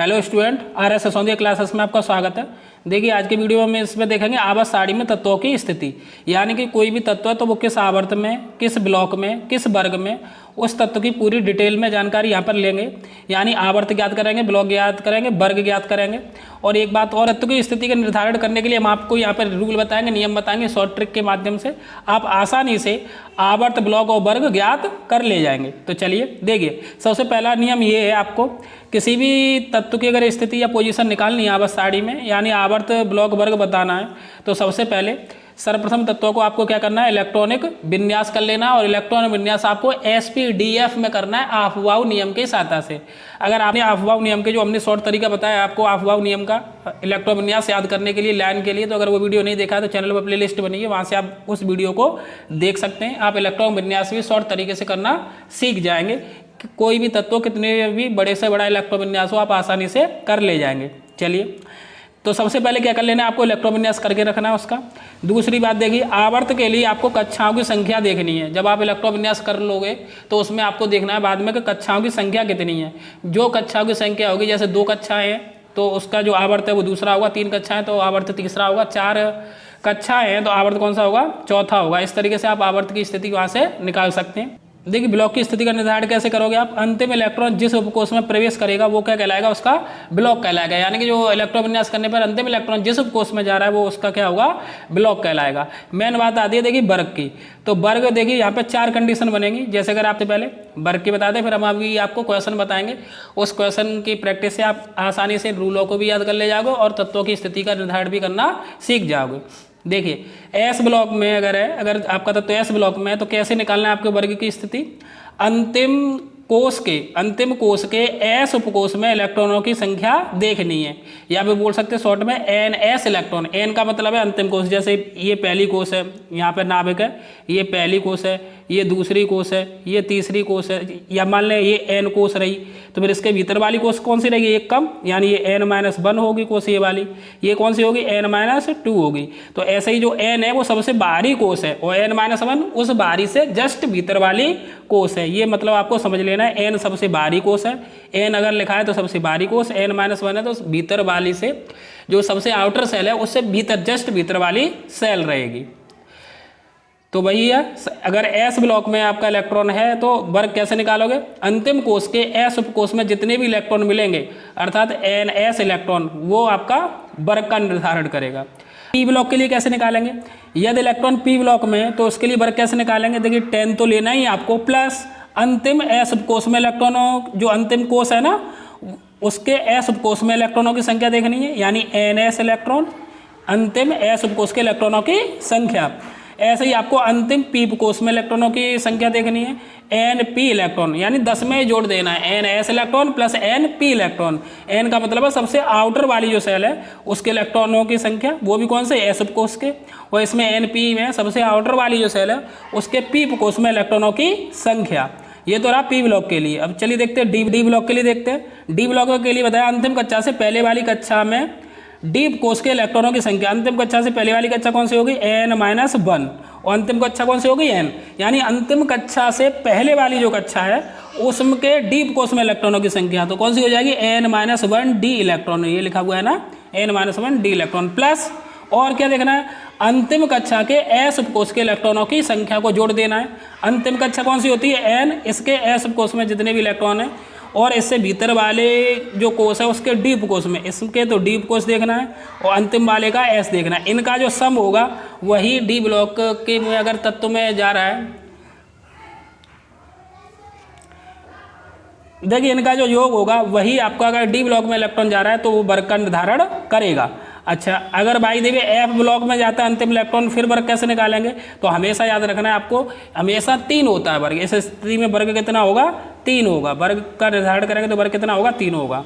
Hello student, RS सौंदर्य classes में आपका स्वागत है। देखिए आज के वीडियो में इसमें देखेंगे आवर्त सारणी में तत्वों की स्थिति, यानी कि कोई भी तत्व है तो वो किस आवर्त में, किस ब्लॉक में, किस वर्ग में, उस तत्व की पूरी डिटेल में जानकारी यहाँ पर लेंगे। यानी आवर्त ज्ञात करेंगे, ब्लॉक ज्ञात करेंगे, वर्ग ज्ञात करेंगे। और एक बात और, तत्व की स्थिति का निर्धारण करने के लिए हम आपको यहाँ पर रूल बताएंगे, नियम बताएंगे, शॉर्ट ट्रिक के माध्यम से आप आसानी से आवर्त, ब्लॉक और वर्ग ज्ञात कर ले जाएंगे। तो चलिए देखिए, सबसे पहला नियम ये है, आपको किसी भी तत्व की अगर स्थिति या पोजीशन निकालनी है आवर्त सारणी में, यानी आवर्त, ब्लॉक, वर्ग बताना है, तो सबसे पहले सर्वप्रथम तत्वों को आपको क्या करना है, इलेक्ट्रॉनिक विन्यास कर लेना। और इलेक्ट्रॉनिक विन्यास आपको SPDF में करना है अफबाऊ नियम की सहायता से। अगर आपने अफबाऊ नियम के जो हमने शॉर्ट तरीका बताया आपको अफबाऊ नियम का इलेक्ट्रॉनिक विन्यास याद करने के लिए, लाइन के लिए, तो अगर वो वीडियो नहीं देखा तो चैनल पर प्लेलिस्ट बनी है, वहाँ से आप उस वीडियो को देख सकते हैं। आप इलेक्ट्रॉनिक विन्यास भी शॉर्ट तरीके से करना सीख जाएंगे। कोई भी तत्व कितने भी बड़े से बड़ा इलेक्ट्रॉनिक विन्यास हो आप आसानी से कर ले जाएंगे। चलिए, तो सबसे पहले क्या कर लेना है, आपको इलेक्ट्रॉनिक विन्यास करके रखना है उसका। दूसरी बात देखिए, आवर्त के लिए आपको कक्षाओं की संख्या देखनी है। जब आप इलेक्ट्रॉनिक विन्यास कर लोगे तो उसमें आपको देखना है बाद में कि कक्षाओं की संख्या कितनी है। जो कक्षाओं की संख्या होगी, जैसे 2 कक्षाएं हैं तो उसका जो आवर्त है वो दूसरा होगा, 3 कक्षाएं तो आवर्त तीसरा होगा, 4 कक्षाएं हैं तो आवर्त कौन सा होगा, चौथा होगा। इस तरीके से आप आवर्त की स्थिति वहाँ से निकाल सकते हैं। देखिए, ब्लॉक की स्थिति का निर्धारण कैसे करोगे आप, अंतिम इलेक्ट्रॉन जिस उपकोष में प्रवेश करेगा वो क्या कहलाएगा, उसका ब्लॉक कहलाएगा। यानी कि जो इलेक्ट्रॉन विन्यास करने पर अंतिम इलेक्ट्रॉन जिस उपकोष में जा रहा है वो उसका क्या होगा, ब्लॉक कहलाएगा। मेन बात आती है देखिए वर्ग की। तो वर्ग देखिए यहाँ पे 4 कंडीशन बनेगी। जैसे अगर आपसे पहले वर्ग की बता दें, फिर हम अभी आपको क्वेश्चन बताएंगे। उस क्वेश्चन की प्रैक्टिस से आप आसानी से रूलों को भी याद कर ले जाओगे और तत्वों की स्थिति का निर्धारण भी करना सीख जाओगे। देखिए, एस ब्लॉक में अगर आपका तत्व एस ब्लॉक में है तो कैसे निकालना है आपके वर्ग की स्थिति, अंतिम कोष के एस उपकोष में इलेक्ट्रॉनों की संख्या देखनी है, या फिर बोल सकते हैं शॉर्ट में NS इलेक्ट्रॉन। एन का मतलब है अंतिम कोष। जैसे ये पहली कोष है, यहाँ पे नाभिक है, ये पहली कोष है, ये दूसरी कोष है, ये तीसरी कोष है, या मान लें ये N कोष रही, तो फिर इसके भीतर वाली कोष कौन सी रहेगी, एक कम, यानी ये N-1 होगी कोष ये वाली। ये कौन सी होगी, N-2 होगी। तो ऐसे ही जो N है वो सबसे बाहरी कोष है और N-1 उस बाहरी से जस्ट भीतर वाली कोष है। ये मतलब आपको समझ लेना है, N सबसे बाहरी कोष है। N अगर लिखा है तो सबसे बाहरी कोष, N-1 है तो भीतर वाली से, जो सबसे आउटर सेल है उससे भीतर, जस्ट भीतर वाली सेल रहेगी। तो वही है, अगर एस ब्लॉक में आपका इलेक्ट्रॉन है तो वर्ग कैसे निकालोगे, अंतिम कोष के एस उपकोष में जितने भी इलेक्ट्रॉन मिलेंगे अर्थात NS इलेक्ट्रॉन, वो आपका वर्ग का निर्धारण करेगा। पी ब्लॉक के लिए कैसे निकालेंगे, यदि इलेक्ट्रॉन पी ब्लॉक में है तो उसके लिए वर्ग कैसे निकालेंगे। देखिए 10 तो लेना ही आपको, प्लस अंतिम एस उपकोष में इलेक्ट्रॉनों, जो अंतिम कोष है ना उसके एस उपकोष में इलेक्ट्रॉनों की संख्या देखनी है, यानी NS इलेक्ट्रॉन, अंतिम एस उपकोष के इलेक्ट्रॉनों की संख्या। ऐसे ही आपको अंतिम पी उपकोष में इलेक्ट्रॉनों की संख्या देखनी है, NP इलेक्ट्रॉन, यानी 10 में जोड़ देना है, NS electron plus NP electron. N का मतलब है सबसे आउटर वाली जो सेल है उसके इलेक्ट्रॉनों की संख्या, वो भी कौन से, एस उपकोष के, और इसमें NP में सबसे आउटर वाली जो सेल है उसके पी उपकोष में इलेक्ट्रॉनों की संख्या। ये तो रहा पी ब्लॉक के लिए। अब चलिए देखते हैं डी ब्लॉक के लिए। देखते हैं डी ब्लॉक के लिए बताया, अंतिम कक्षा से पहले वाली कक्षा में डी कोष के इलेक्ट्रॉनों की संख्या। अंतिम कक्षा से पहले वाली कक्षा कौन सी होगी, N-1, और अंतिम कक्षा कौन सी होगी, N। यानी अंतिम कक्षा से पहले वाली जो कक्षा है उसके डी कोष में इलेक्ट्रॉनों की संख्या तो कौन सी हो जाएगी, N-1 डी इलेक्ट्रॉन। ये लिखा हुआ है ना, N-1 डी इलेक्ट्रॉन, प्लस और क्या देखना है, अंतिम कक्षा के एस उपकोष के इलेक्ट्रॉनों की संख्या को जोड़ देना है। अंतिम कक्षा कौन सी होती है, N, इसके एस उपकोष में जितने भी इलेक्ट्रॉन हैं, और इससे भीतर वाले जो कोष है उसके डी उपकोष में, इसके तो डी उपकोष देखना है और अंतिम वाले का एस देखना है। इनका जो सम होगा वही डी ब्लॉक के में अगर तत्व में जा रहा है, देखिए इनका जो योग होगा वही आपका, अगर डी ब्लॉक में इलेक्ट्रॉन जा रहा है तो वो वर्ग का निर्धारण करेगा। अच्छा, अगर भाई देखिए एफ ब्लॉक में जाता है अंतिम इलेक्ट्रॉन, फिर वर्ग कैसे निकालेंगे, तो हमेशा याद रखना है आपको, हमेशा 3 होता है वर्ग। इस स्थिति में वर्ग कितना होगा, 3 होगा। वर्ग का निर्धारण करेंगे तो वर्ग कितना होगा, 3 होगा।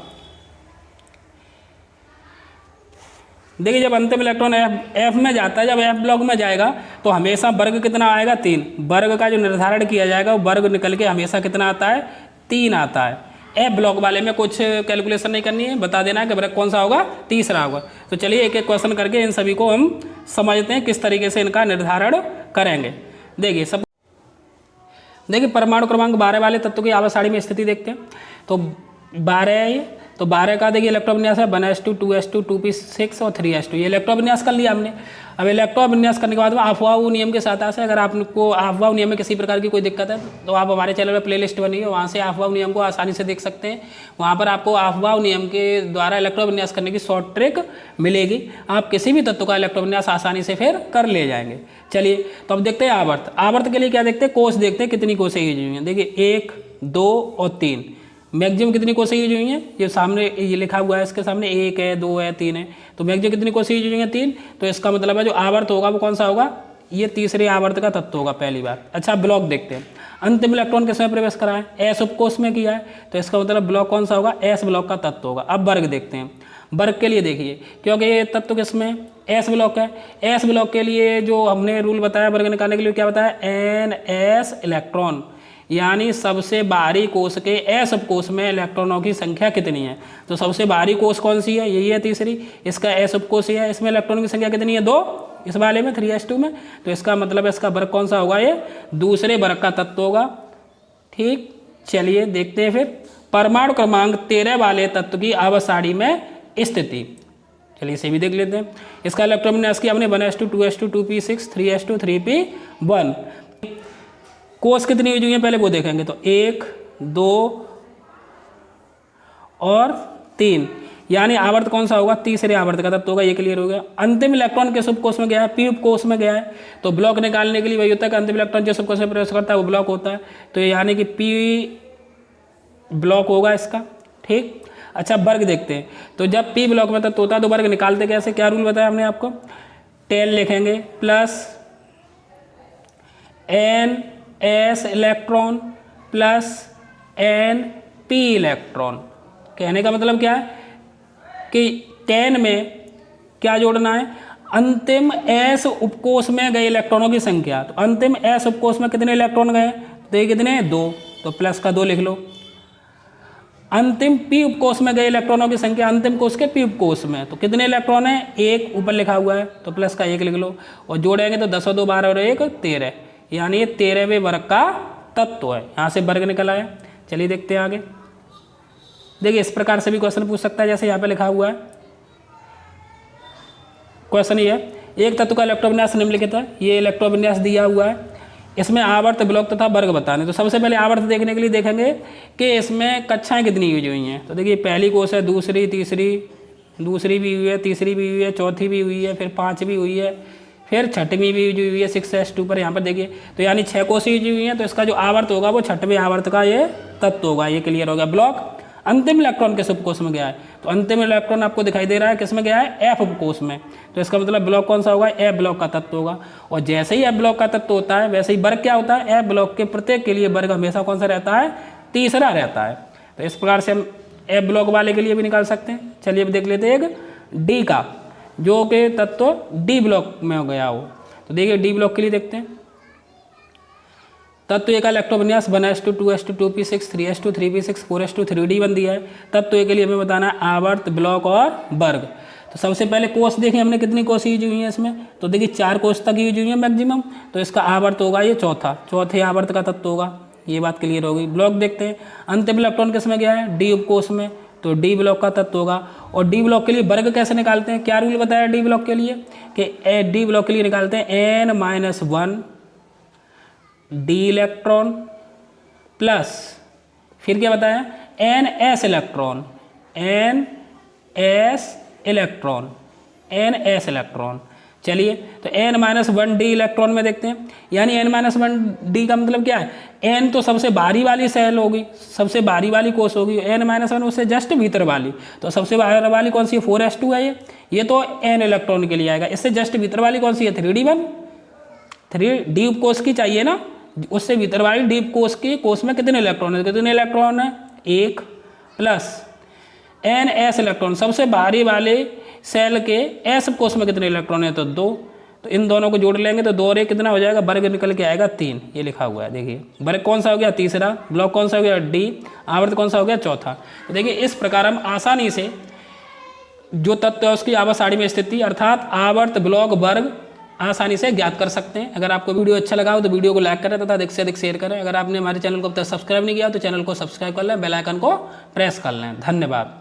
देखिए जब अंतिम इलेक्ट्रॉन एफ में जाता है, जब एफ ब्लॉक में जाएगा तो हमेशा वर्ग कितना आएगा, 3। वर्ग का जो निर्धारण किया जाएगा वो वर्ग निकल के हमेशा कितना आता है, 3 आता है। एफ ब्लॉक वाले में कुछ कैलकुलेशन नहीं करनी है, बता देना है कि वर्ग कौन सा होगा, तीसरा होगा। तो चलिए एक एक क्वेश्चन करके इन सभी को हम समझते हैं किस तरीके से इनका निर्धारण करेंगे। देखिए परमाणु क्रमांक 12 वाले तत्व की आवर्त सारणी में स्थिति देखते हैं। तो 12 है, तो 12 का देखिए इलेक्ट्रोविन्यास है 1s2 2s2 2p6 और 3s2, ये इलेक्ट्रोविन्यास कर लिया हमने। अब इलेक्ट्रोविन्यास करने के बाद में अफवाह नियम के साथ से अगर आपको अफवाह नियम में किसी प्रकार की कोई दिक्कत है तो आप हमारे चैनल में प्लेलिस्ट बनी है, वहाँ से अफवाह नियम को आसानी से देख सकते हैं। वहाँ पर आपको अफवाह नियम के द्वारा इलेक्ट्रोविन्यास करने की शॉर्ट ट्रिक मिलेगी, आप किसी भी तत्व का इलेक्ट्रोविन्यास आसानी से फिर कर ले जाएंगे। चलिए तो अब देखते हैं आवर्त। आवर्त के लिए क्या देखते हैं, कोष देखते हैं कितनी कोसें यूज हुई हैं। देखिए 1 2 और 3, मैक्सिमम कितनी कोसें यूज हुई हैं, ये सामने ये लिखा हुआ है, इसके सामने 1 है 2 है 3 है, तो मैक्सिमम कितनी कोसें यूज हुई हैं 3। तो इसका मतलब है जो आवर्त होगा वो कौन सा होगा, ये तीसरे आवर्त का तत्व होगा पहली बार। अच्छा ब्लॉक देखते हैं, अंतिम इलेक्ट्रॉन किसमें प्रवेश करा है, एस उपकोष में किया है, तो इसका मतलब ब्लॉक कौन सा होगा, एस ब्लॉक का तत्व होगा। अब वर्ग देखते हैं, वर्ग के लिए देखिए क्योंकि ये तत्व किसमें एस ब्लॉक है, एस ब्लॉक के लिए जो हमने रूल बताया वर्ग निकालने के लिए क्या बताया, एन एस इलेक्ट्रॉन, यानी सबसे बाहरी कोष के एस उपकोष में इलेक्ट्रॉनों की संख्या कितनी है। तो सबसे बाहरी कोष कौन सी है, यही है तीसरी, इसका एस उपकोष है, इसमें इलेक्ट्रॉनों की संख्या कितनी है 2, इस वाले में 3s2 में, तो इसका मतलब इसका वर्ग कौन सा होगा, ये दूसरे वर्ग का तत्व होगा। ठीक, चलिए देखते हैं फिर परमाणु क्रमांक 13 वाले तत्व की आवर्त सारणी में स्थिति। चलिए इसे भी देख लेते हैं। इसका इलेक्ट्रोविन्यास किया हमने 1s2 2s2 2p6 3s2 3p1। कोष कितनी यूज हुई है पहले वो देखेंगे, तो 1 2 और 3, यानी आवर्त कौन सा होगा, तीसरे आवर्त का तत्व होगा, ये क्लियर हो गया। अंतिम इलेक्ट्रॉन किस उपकोष में गया है, पी उपकोष में गया है, तो ब्लॉक निकालने के लिए वही होता है कि अंतिम इलेक्ट्रॉन जिस उपकोष में प्रवेश करता है वो ब्लॉक होता है, तो यानी कि पी ब्लॉक होगा इसका। ठीक, अच्छा वर्ग देखते हैं, तो जब पी ब्लॉक में तत्व होता है तो वर्ग निकालते कैसे, क्या रूल बताया हमने आपको, 10 लिखेंगे plus N S electron plus N P electron. कहने का मतलब क्या है कि 10 में क्या जोड़ना है, अंतिम एस उपकोष में गए इलेक्ट्रॉनों की संख्या, तो अंतिम एस उपकोष में कितने इलेक्ट्रॉन गए, तो ये कितने 2, तो प्लस का 2 लिख लो। अंतिम पी उपकोष में गए इलेक्ट्रॉनों की संख्या अंतिम कोष के पी उपकोष में, तो कितने इलेक्ट्रॉन है, 1 ऊपर लिखा हुआ है, तो प्लस का 1 लिख लो, और जोड़ेंगे तो 10 और 2 12 और 1 13, यानी ये 13वें वर्ग का तत्व है। यहाँ से वर्ग निकल आया। चलिए देखते हैं आगे। देखिए इस प्रकार से भी क्वेश्चन पूछ सकता है, जैसे यहाँ पे लिखा हुआ है क्वेश्चन ये है, एक तत्व का इलेक्ट्रोविन्यास निम्नलिखित है, ये इलेक्ट्रोविन्यास दिया हुआ है, इसमें आवर्त ब्लॉक तथा वर्ग बताने। तो सबसे पहले आवर्त देखने के लिए देखेंगे कि इसमें कक्षाएं कितनी यूज हुई हैं। तो देखिए पहली कोष है, दूसरी तीसरी, दूसरी भी हुई है, तीसरी भी हुई है, चौथी भी हुई है, फिर 5 भी हुई है, फिर छठवीं भी यूज हुई है 6s2 पर। यहाँ पर देखिए तो यानी 6 कोषें यूज हुई हैं, तो इसका जो आवर्त होगा वो 6वें आवर्त का ये तत्व होगा, ये क्लियर हो गया। ब्लॉक अंतिम इलेक्ट्रॉन किस उपकोष में गया है, तो अंतिम इलेक्ट्रॉन आपको दिखाई दे रहा है किस में गया है, एफ उपकोष में, तो इसका मतलब ब्लॉक कौन सा होगा, एफ ब्लॉक का तत्व होगा। और जैसे ही एफ ब्लॉक का तत्व होता है वैसे ही वर्ग क्या होता है, एफ ब्लॉक के प्रत्येक के लिए वर्ग हमेशा कौन सा रहता है, तीसरा रहता है। तो इस प्रकार से हम एफ ब्लॉक वाले के लिए भी निकाल सकते हैं। चलिए अब देख लेते हैं एक डी का, जो कि तत्व डी ब्लॉक में हो गया हो। तो देखिए डी ब्लॉक के लिए देखते हैं, तत्व एक का इलेक्ट्रोविन्यास 1s2 2s2 2p6 3s2 3p6 4s2 3d1 दिया है। तत्व एक के लिए हमें बताना है आवर्त ब्लॉक और वर्ग। तो सबसे पहले कोष देखें हमने कितनी कोष यूज हुई है इसमें, तो देखिए 4 कोष तक यूज हुई है मैक्सिमम, तो इसका आवर्त होगा ये चौथे आवर्त का तत्व होगा, ये बात क्लियर होगी। ब्लॉक देखते हैं, अंतिम इलेक्ट्रॉन किस में गया है, डी उपकोष में, तो डी ब्लॉक का तत्व होगा। और डी ब्लॉक के लिए वर्ग कैसे निकालते हैं, क्या रूल बताया डी ब्लॉक के लिए कि डी ब्लॉक के लिए निकालते हैं n-1 डी इलेक्ट्रॉन प्लस फिर क्या बताया N S electron, N S electron. चलिए तो n-1 डी इलेक्ट्रॉन में देखते हैं, यानी n-1 डी का मतलब क्या है, n तो सबसे बाहरी वाली सेल होगी, सबसे बाहरी वाली कोष होगी, n-1 उससे जस्ट भीतर वाली, तो सबसे बाहर वाली कौन सी है, 4s2 है ये तो n इलेक्ट्रॉन के लिए आएगा। इससे जस्ट भीतर वाली कौन सी है, 3d1, 3d उपकोष की चाहिए ना, उससे भीतर वाली डी कोष की कोष में कितने इलेक्ट्रॉन है, कितने इलेक्ट्रॉन है, 1 प्लस एन एस इलेक्ट्रॉन, सबसे बाहरी वाले सेल के एस कोष में कितने इलेक्ट्रॉन है, तो 2, तो इन दोनों को जोड़ लेंगे तो 2 और 1 कितना हो जाएगा, वर्ग निकल के आएगा 3, ये लिखा हुआ है। देखिए वर्ग कौन सा हो गया, तीसरा, ब्लॉक कौन सा हो गया, डी, आवर्त कौन सा हो गया, चौथा। तो देखिए इस प्रकार हम आसानी से जो तत्व है उसकी आवर्त सारणी में स्थिति अर्थात आवर्त ब्लॉक वर्ग आसानी से ज्ञात कर सकते हैं। अगर आपको वीडियो अच्छा लगा हो तो वीडियो को लाइक करें तथा अधिक से अधिक शेयर करें। अगर आपने हमारे चैनल को अब तक सब्सक्राइब नहीं किया तो चैनल को सब्सक्राइब कर लें, बेल आइकन को प्रेस कर लें। धन्यवाद।